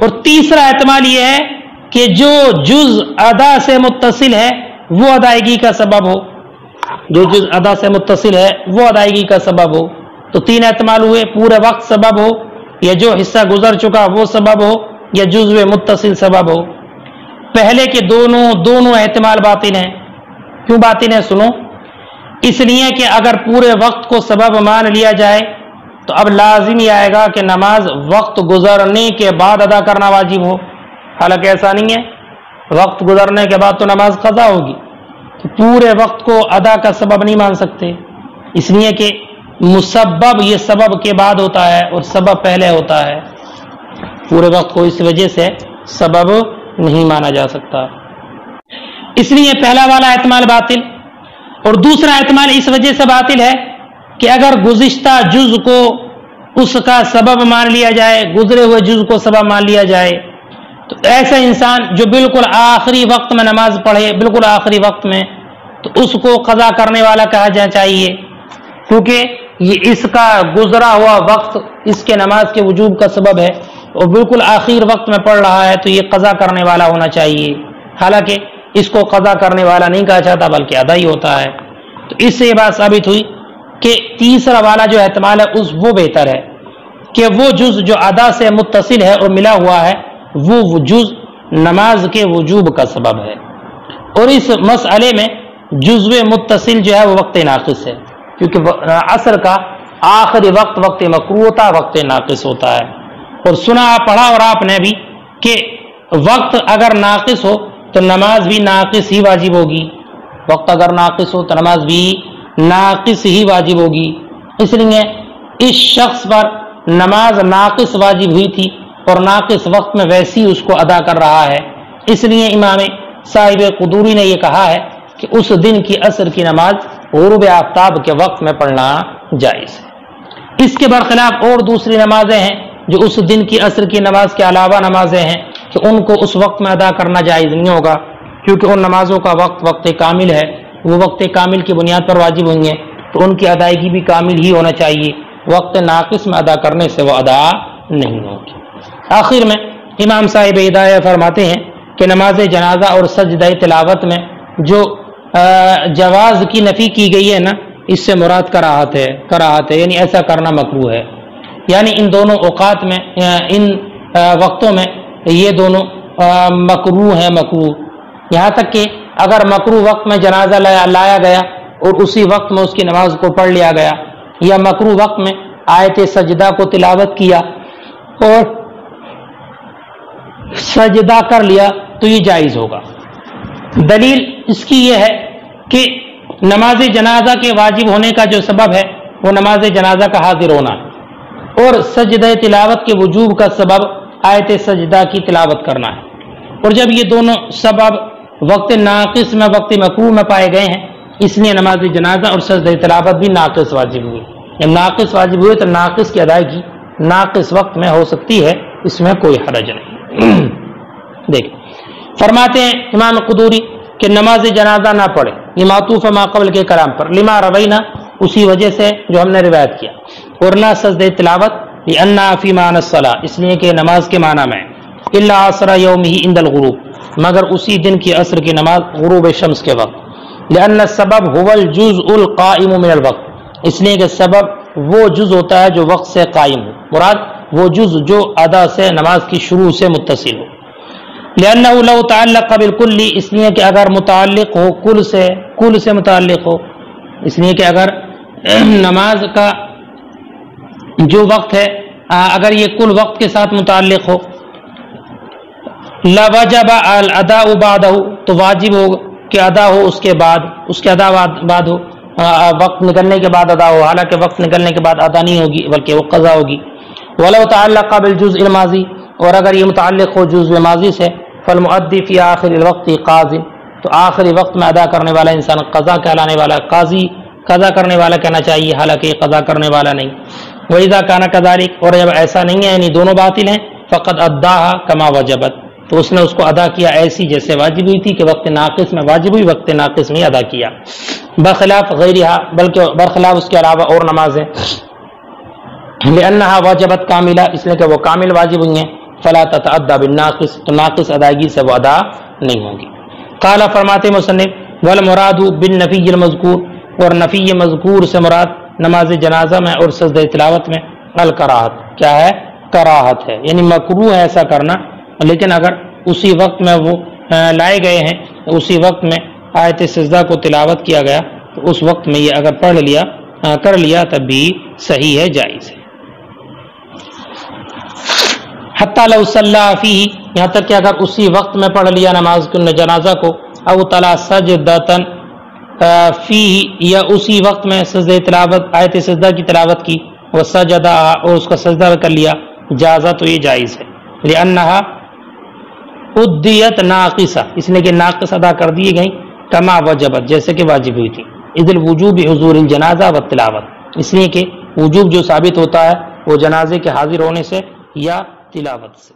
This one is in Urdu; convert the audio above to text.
اور تیسرا احتمال یہ ہے کہ جو جز ادا سے متصل ہے وہ ادائیگی کا سبب ہو، جو جز ادا سے متصل ہے وہ ادائیگی کا سبب ہو۔ تو تین احتمال ہوئے، پورے وقت سبب ہو، یا جو حصہ گزر چکا وہ سبب ہو، یا جزو متصل سبب ہو۔ پہلے کے دونوں احتمال باطل ہیں۔ کیوں باطل ہیں؟ سنو، اس لیے کہ اگر پورے وقت کو سبب مان لیا جائے تو اب لازم یہ آئے گا کہ نماز وقت گزرنے کے بعد ادا کرنا واجب ہو، حالانکہ ایسا نہیں ہے، وقت گزرنے کے بعد تو نماز قضا ہوگی۔ تو پورے وقت کو ادا کا سبب نہیں مان سکتے، اس لیے کہ مسبب یہ سبب کے بعد ہوتا ہے اور سبب پہلے ہوتا ہے، پورے وقت کو اس وجہ سے سبب نہیں مانا جا سکتا، اس لیے پہلا والا احتمال باطل۔ اور دوسرا احتمال اس وجہ سے باطل ہے کہ اگر گزشتہ جز کو اس کا سبب مان لیا جائے، گزرے ہوئے جز کو سبب مان لیا جائے، تو ایسا انسان جو بالکل آخری وقت میں نماز پڑھے، بالکل آخری وقت میں، تو اس کو قضا کرنے والا کہا جانا چاہیے، کیونکہ یہ اس کا گزرا ہوا وقت اس کے نماز کے وجوب کا سبب ہے، اور بالکل آخر وقت میں پڑھ رہا ہے تو یہ قضا کرنے والا ہونا چاہیے، حالانکہ اس کو قضا کرنے والا نہیں کہا جاتا بلکہ ادا ہی ہوتا ہے۔ تو اس سے یہ بات ثابت ہوئی کہ تیسرا والا جو احتمال ہے وہ بہتر ہے کہ وہ جز جو ادا سے متصل ہے اور ملا ہوا ہے وہ جز نماز کے وجوب کا سبب ہے۔ اور اس مسئلے میں جزو متصل جو ہے وہ وقت ناقص ہے، کیونکہ عصر کا آخری وقت وقت مکروہ ہوتا ہے، وقت ناقص ہوتا ہے۔ اور سنا پڑھا اور آپ نے بھی کہ وقت اگر ناقص ہو تو نماز بھی ناقص ہی واجب ہوگی، وقت اگر ناقص ہو تو نماز بھی ناقص ہی واجب ہوگی۔ اس لیے اس شخص پر نماز ناقص واجب ہوئی تھی اور ناقص وقت میں ویسی اس کو ادا کر رہا ہے، اس لیے امام صاحب قدوری نے یہ کہا ہے کہ اس دن کی عصر کی نماز غروب آفتاب کے وقت میں پڑھنا جائز ہے۔ اس کے برخلاف اور دوسری نمازیں ہیں جو اس دن کی عصر کی نماز کے علاوہ نمازیں ہیں کہ ان کو اس وقت میں ادا کرنا جائز نہیں ہوگا، کیونکہ ان نمازوں کا وقت کامل ہے، وہ وقت کامل کی بنیاد پر واجب ہوئی ہیں، تو ان کی ادائیگی بھی کامل ہی ہونا چاہیے، وقت ناقص میں ادا کرنے سے وہ ادا نہیں ہوگی۔ آخر میں امام صاحب ہدایہ فرماتے ہیں کہ نماز جنازہ اور سجدہ تلاوت میں جو جواز کی نفی کی گئی ہے نا، اس سے مراد کراہت ہے، یعنی ایسا کرنا مکروہ ہے، یعنی ان دونوں اوقات میں، ان وقتوں میں یہ دونوں مکروہ ہیں، مکروہ، یہاں تک کہ اگر مکروہ وقت میں جنازہ لایا گیا اور اسی وقت میں اس کی نماز کو پڑھ لیا گیا، یا مکروہ وقت میں آیت سجدہ کو تلاوت کیا اور سجدہ کر لیا تو یہ جائز ہوگا۔ دلیل اس کی یہ ہے کہ نماز جنازہ کے واجب ہونے کا جو سبب ہے وہ نماز جنازہ کا حاضر ہونا ہے، اور سجدہ تلاوت کے وجوب کا سبب آیت سجدہ کی تلاوت کرنا ہے، اور جب یہ دونوں سبب وقت ناقص میں، وقت مکروہ میں پائے گئے ہیں، اس لیے نماز جنازہ اور سجدہ تلاوت بھی ناقص واجب ہوئی۔ جب ناقص واجب ہوئے تو ناقص کی ادائیگی ناقص وقت میں ہو سکتی ہے، اس میں کوئی حرج نہیں۔ دیکھ فرماتے ہیں امام قدوری کہ نماز جنازہ نہ پڑھے، یہ معطوف ما قبل کے کلام پر، لما روینا، اسی وجہ سے جو ہم نے روایت کیا، اور نہ سجدہ تلاوت لأنہ فی معنی الصلاۃ، اس لیے کہ نماز کے معنی میں، الا عصر یومہ عند الغروب، مگر اسی دن کی عصر کی نماز غروب شمس کے وقت، لأن السبب هو الجزء القائم من الوقت، اس لیے کہ سبب وہ جز ہوتا ہے جو وقت سے قائم ہو، مراد وہ جز جو ادا سے نماز کی شروع سے متصل ہو، لأنه لو تعلق بالکل، اس لیے کہ اگر متعلق ہو کل سے متعلق ہو، اس لیے کہ اگر نماز کا جو وقت ہے اگر یہ کل وقت کے ساتھ متعلق ہو، لوجب الاداء بعدہ، تو واجب ہو کہ ادا ہو اس کے بعد، اس کے ادا بعد ہو، وقت نکلنے کے بعد ادا ہو، حالانکہ وقت نکلنے کے بعد ادا نہیں ہوگی بلکہ وہ قضا ہوگی۔ ولو تعلق بالجزء الماضی، اور اگر یہ متعلق ہو جزء ماضی سے، فالمؤدی فی آخر الوقت قاضی، تو آخری وقت میں ادا کرنے والا انسان قضا کہلانے والا، قاضی قضا کرنے والا کہنا چاہیے، حالانکہ یہ قضا کرنے والا نہیں۔ وَإِذَا كَانَ كَذَلِكَ، اور جب ایسا نہیں ہے یعنی دونوں باطل ہیں، فقد اداها كما وجبت، تو اس نے اس کو ادا کیا ایسی جیسے واجب ہوئی تھی کہ وقت ناقص میں واجب ہوئی، وقت ناقص میں ادا کیا، بخلاف غیرہا، بلکہ برخلاف اس کے علاوہ اور نمازیں، لأنها وجبت کاملہ، اس لیے کہ وہ کامل واجب ہوئی ہیں، فلا تتعدى بالناقص، تو ناقص ادائیگی سے وہ ادا نہیں ہوگی۔ قال فرماتے مصنف والمراد بالنفی المذکور، اور نفی مذکور سے مراد نماز جنازہ میں اور سجدہ تلاوت میں الکراہت، کیا ہے؟ کراہت ہے، یعنی مکروہ ہے ایسا کرنا، لیکن اگر اسی وقت میں وہ لائے گئے ہیں، اسی وقت میں آیت سجدہ کو تلاوت کیا گیا تو اس وقت میں یہ اگر پڑھ لیا کر لیا تب بھی صحیح ہے، جائز ہے۔ حتی لو صلی فیہ، یہاں تک کہ اگر اسی وقت میں پڑھ لیا نماز جنازہ کو، او تلا سجدتن فیہ، یا اسی وقت میں سجدہ تلاوت آیت سجدہ کی تلاوت کی، وسجدہ، اور اس کا سجدہ کر لیا، جازہ، تو یہ جائز ہے، لأنہا ادیت ناقصہ، اس نے کہ ناقص ادا کر دی گئی، کما وجبت، جیسے کہ واجب ہوئی تھی، اذ الوجوب حضور الجنازہ والتلاوت، اس لیے کہ وجوب جو ثابت ہوتا ہے وہ جنازے کے حاضر ہونے سے یا تلاوت سے۔